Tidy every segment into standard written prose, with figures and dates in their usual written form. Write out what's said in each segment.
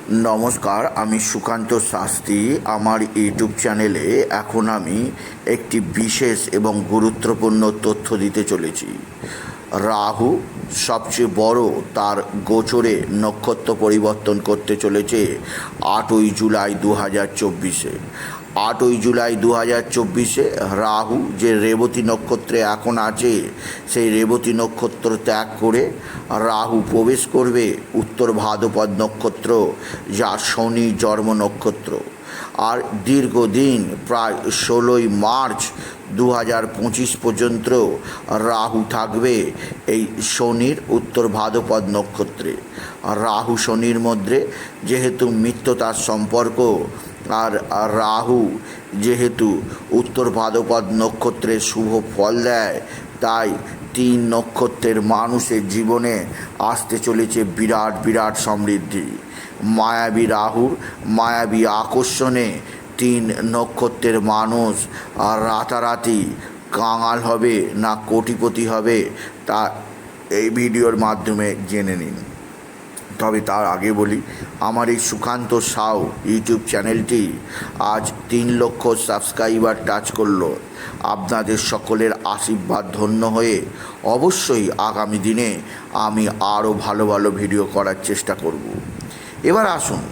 নমস্কার, আমি সুকান্ত শাস্ত্রী। আমার ইউটিউব চ্যানেলে এখন আমি একটি বিশেষ এবং গুরুত্বপূর্ণ তথ্য দিতে চলেছি। রাহু সবচেয়ে বড় তার গোচরে নক্ষত্র পরিবর্তন করতে চলেছে 8ই জুলাই 2024-এ। 8ই জুলাই 2024-এ রাহু যে রেবতী নক্ষত্রে এখন আছে, সেই রেবতী নক্ষত্র ত্যাগ করে রাহু প্রবেশ করবে উত্তর ভাদ্রপদ নক্ষত্র, যা শনি জন্ম নক্ষত্র। আর দীর্ঘদিন প্রায় 16ই মার্চ 2025 পর্যন্ত রাহু থাকবে এই শনির উত্তর ভাদ্রপদ নক্ষত্রে। রাহু শনির মধ্যে যেহেতু মিত্রতার সম্পর্ক, আর রাহু যেহেতু উত্তর ভাদ্রপদ নক্ষত্রে শুভ ফল দেয়, তাই 3 নক্ষত্রের মানুষের জীবনে আসতে চলেছে বিরাট বিরাট সমৃদ্ধি। মায়াবী রাহুর মায়াবী আকর্ষণে 3 নক্ষত্রের মানুষ আর রাতারাতি কাঙাল হবে না কোটিপতি হবে, তা এই ভিডিওর মাধ্যমে জেনে নিন। তবে তার আগে বলি, আমার এই সুকান্ত সাউ ইউটিউব চ্যানেলটি আজ 3 লক্ষ সাবস্ক্রাইবার টাচ করলো। আপনাদের সকলের আশীর্বাদ ধন্য হয়ে অবশ্যই আগামী দিনে আমি আরও ভালো ভালো ভিডিও করার চেষ্টা করব। এবার আসুন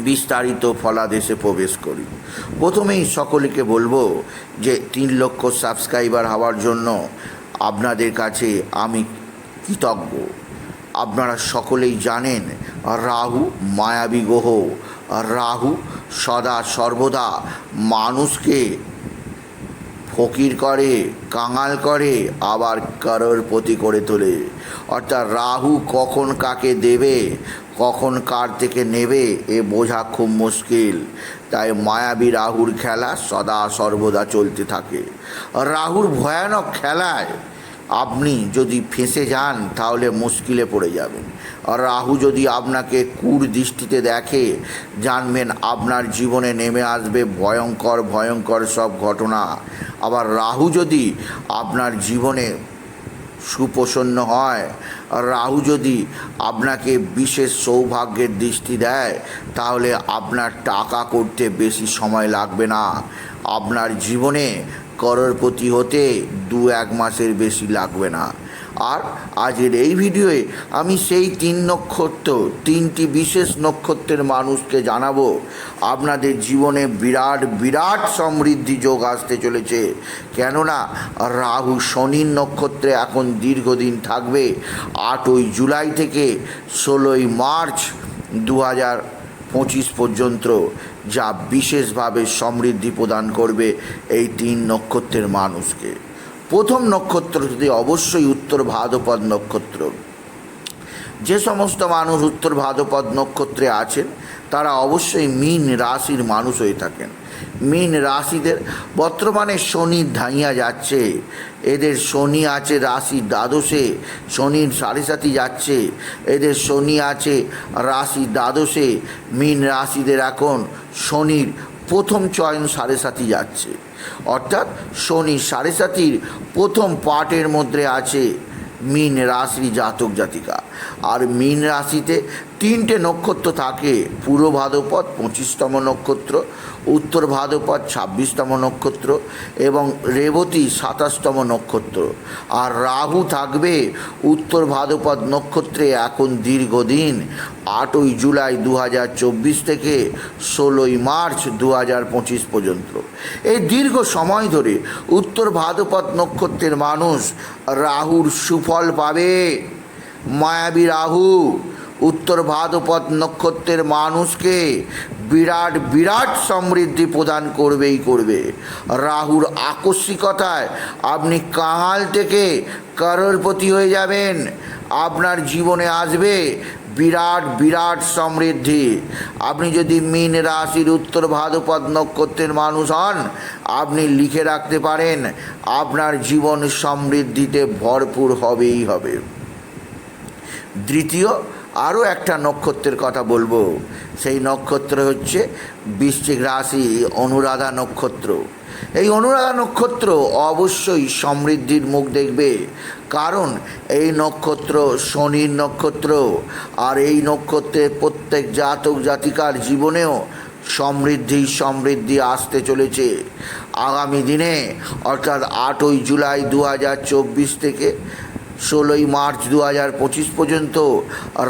বিস্তারিত ফলাদেশে প্রবেশ করি। প্রথমেই সকলকে বলবো যে 3 লক্ষ সাবস্ক্রাইবার হওয়ার জন্য আপনাদের কাছে আমি কৃতজ্ঞ। আপনারা সকলেই জানেন রাহু মায়াবী গ্রহ। রাহু সদা সর্বদা মানুষকে ফকির করে, কাঙাল করে, আবার করোড়পতি করে তোলে। অর্থাৎ রাহু কখন কাকে দেবে, কখন কার থেকে নেবে, এ বোঝা খুব মুশকিল। তাই মায়াবী রাহুর খেলা সদা সর্বদা চলতে থাকে। রাহুর ভয়ানক খেলায় আপনি যদি ফেঁসে যান তাহলে মুশকিলে পড়ে যাবেন। আর রাহু যদি আপনাকে কুর দৃষ্টিতে দেখে, জানবেন আপনার জীবনে নেমে আসবে ভয়ঙ্কর ভয়ঙ্কর সব ঘটনা। আবার রাহু যদি আপনার জীবনে সুপ্রসন্ন হয়, রাহু যদি আপনাকে বিশেষ সৌভাগ্যের দৃষ্টি দেয়, তাহলে আপনার টাকা করতে বেশি সময় লাগবে না। আপনার জীবনে করোড়পতি হতে 2-1 মাসের বেশি লাগবে না। আর আজকের এই ভিডিওয়ে আমি সেই 3 নক্ষত্র, 3টি বিশেষ নক্ষত্রের মানুষকে জানাবো আপনাদের জীবনে বিরাট বিরাট সমৃদ্ধি যোগ আসতে চলেছে। কেননা রাহু শনির নক্ষত্রে এখন দীর্ঘদিন থাকবে 8ই জুলাই থেকে 16ই মার্চ 2025 পর্যন্ত, যা বিশেষভাবে সমৃদ্ধি প্রদান করবে এই 3 নক্ষত্রের মানুষকে। প্রথম নক্ষত্রটি অবশ্যই উত্তর ভাদ্রপদ নক্ষত্র। যে সমস্ত মানুষ উত্তর ভাদ্রপদ নক্ষত্রে আছেন তারা অবশ্যই মীন রাশির মানুষ হয়ে থাকেন। মীন রাশিদের বর্তমানে শনি ধাইয়া যাচ্ছে। এদের শনি আছে রাশি দ্বাদশে, শনির 7.5 যাচ্ছে। এদের শনি আছে রাশি দ্বাদশে। মীন রাশিদের এখন শনির প্রথম চয়ন 7.5 যাচ্ছে। অর্থাৎ শনি 7.5 প্রথম পার্টের মধ্যে আছে মীন রাশির জাতক জাতিকা। আর মীন রাশিতে 3টে নক্ষত্র থাকে। পূর্ব ভাদ্রপদ 25তম নক্ষত্র, উত্তর ভাদ্রপদ 26তম নক্ষত্র এবং রেবতী 27তম নক্ষত্র। আর রাহু থাকবে উত্তর ভাদ্রপদ নক্ষত্রে এখন দীর্ঘদিন 8ই জুলাই 2024 থেকে 16ই মার্চ 2025 পর্যন্ত। এই দীর্ঘ সময় ধরে উত্তর ভাদ্রপদ নক্ষত্রের মানুষ রাহুর সুফল পাবে। মায়াবী রাহু উত্তর ভাদ্রপদ নক্ষত্রের মানুষকে বিরাট বিরাট সমৃদ্ধি প্রদান করবেই করবে। রাহুর আকস্মিকতায় আপনি কাঙাল থেকে করোড়পতি হয়ে যাবেন। আপনার জীবনে আসবে বিরাট বিরাট সমৃদ্ধি। আপনি যদি মীন রাশির উত্তর ভাদ্রপদ নক্ষত্রের মানুষ হন, আপনি লিখে রাখতে পারেন আপনার জীবন সমৃদ্ধিতে ভরপুর হবেই হবে। দ্বিতীয় আরও একটা নক্ষত্রের কথা বলবো। সেই নক্ষত্র হচ্ছে বৃশ্চিক রাশি অনুরাধা নক্ষত্র। এই অনুরাধা নক্ষত্র অবশ্যই সমৃদ্ধির মুখ দেখবে, কারণ এই নক্ষত্র শনির নক্ষত্র। আর এই নক্ষত্রের প্রত্যেক জাতক জাতিকার জীবনেও সমৃদ্ধি আসতে চলেছে আগামী দিনে, অর্থাৎ 8ই জুলাই 2024 থেকে 16ই মার্চ 2025 পর্যন্ত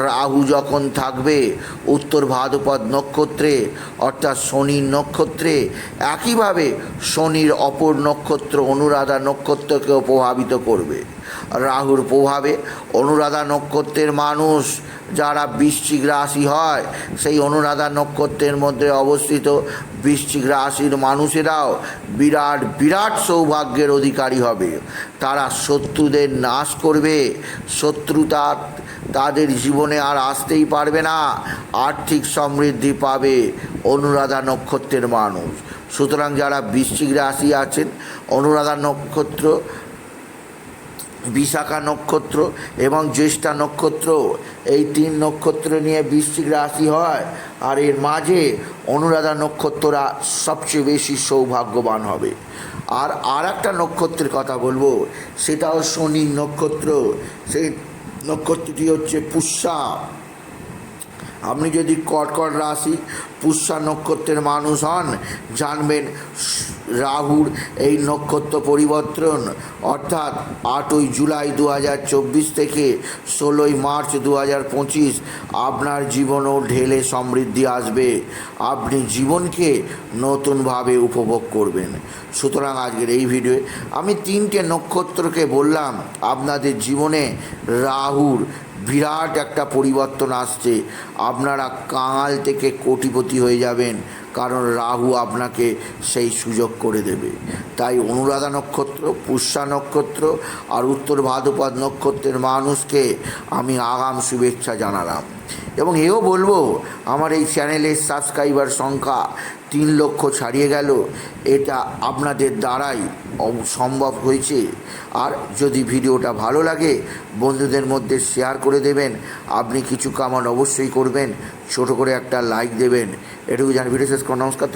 রাহু যখন থাকবে উত্তর ভাদ্রপদ নক্ষত্রে, অর্থাৎ শনির নক্ষত্রে, একইভাবে শনির অপর নক্ষত্র অনুরাধা নক্ষত্রকেও প্রভাবিত করবে। রাহুর প্রভাবে অনুরাধা নক্ষত্রের মানুষ যারা বৃশ্চিক রাশি হয়, সেই অনুরাধা নক্ষত্রের মধ্যে অবস্থিত বৃশ্চিক রাশির মানুষেরাও বিরাট বিরাট সৌভাগ্যের অধিকারী হবে। তারা শত্রুদের নাশ করবে, শত্রুতা তাদের জীবনে আর আসতেই পারবে না, আর্থিক সমৃদ্ধি পাবে অনুরাধা নক্ষত্রের মানুষ। সুতরাং যারা বৃশ্চিক রাশি আছেন, অনুরাধা নক্ষত্র, বিশাখা নক্ষত্র এবং জ্যেষ্ঠা নক্ষত্র, এই 3 নক্ষত্র নিয়ে বৃশ্চিক রাশি হয়, আর এর মাঝে অনুরাধা নক্ষত্ররা সবচেয়ে বেশি সৌভাগ্যবান হবে। আর একটা নক্ষত্রের কথা বলবো, সেটাও শনির নক্ষত্র। সেই নক্ষত্রটি হচ্ছে পুষ্যা। আপনি যদি কর্কট রাশি পুষ্যা নক্ষত্রের মানুষ হন, জানবেন রাহুর এই নক্ষত্র পরিবর্তন, অর্থাৎ 8ই জুলাই 2024 থেকে 16ই মার্চ 2025 আপনার জীবনেও ঢেলে সমৃদ্ধি আসবে। আপনি জীবনকে নতুনভাবে উপভোগ করবেন। সুতরাং আজকের এই ভিডিওয়ে আমি 3টে নক্ষত্রকে বললাম আপনাদের জীবনে রাহুর বিরাট একটা পরিবর্তন আসছে। আপনারা কাঙাল থেকে কোটিপতি হয়ে যাবেন, কারণ রাহু আপনাকে সেই সুযোগ করে দেবে। তাই অনুরাধা নক্ষত্র, পুষ্যা নক্ষত্র আর উত্তর ভাদ্রপদ নক্ষত্রের মানুষকে আমি আগাম শুভেচ্ছা জানালাম। এবং এও বলবো, আমার এই চ্যানেলের সাবস্ক্রাইবার সংখ্যা 3 লক্ষ ছাড়িয়ে গেল। এটা আপনাদের দ্বারাই সম্ভব হয়েছে। আর যদি ভিডিওটা ভালো লাগে বন্ধুদের মধ্যে শেয়ার করে দেবেন। আপনি কিছু কামান অবশ্যই করবেন, ছোট করে একটা লাইক দেবেন। এটুকু জানি, ভিডিও শেষ করুন। নমস্কার।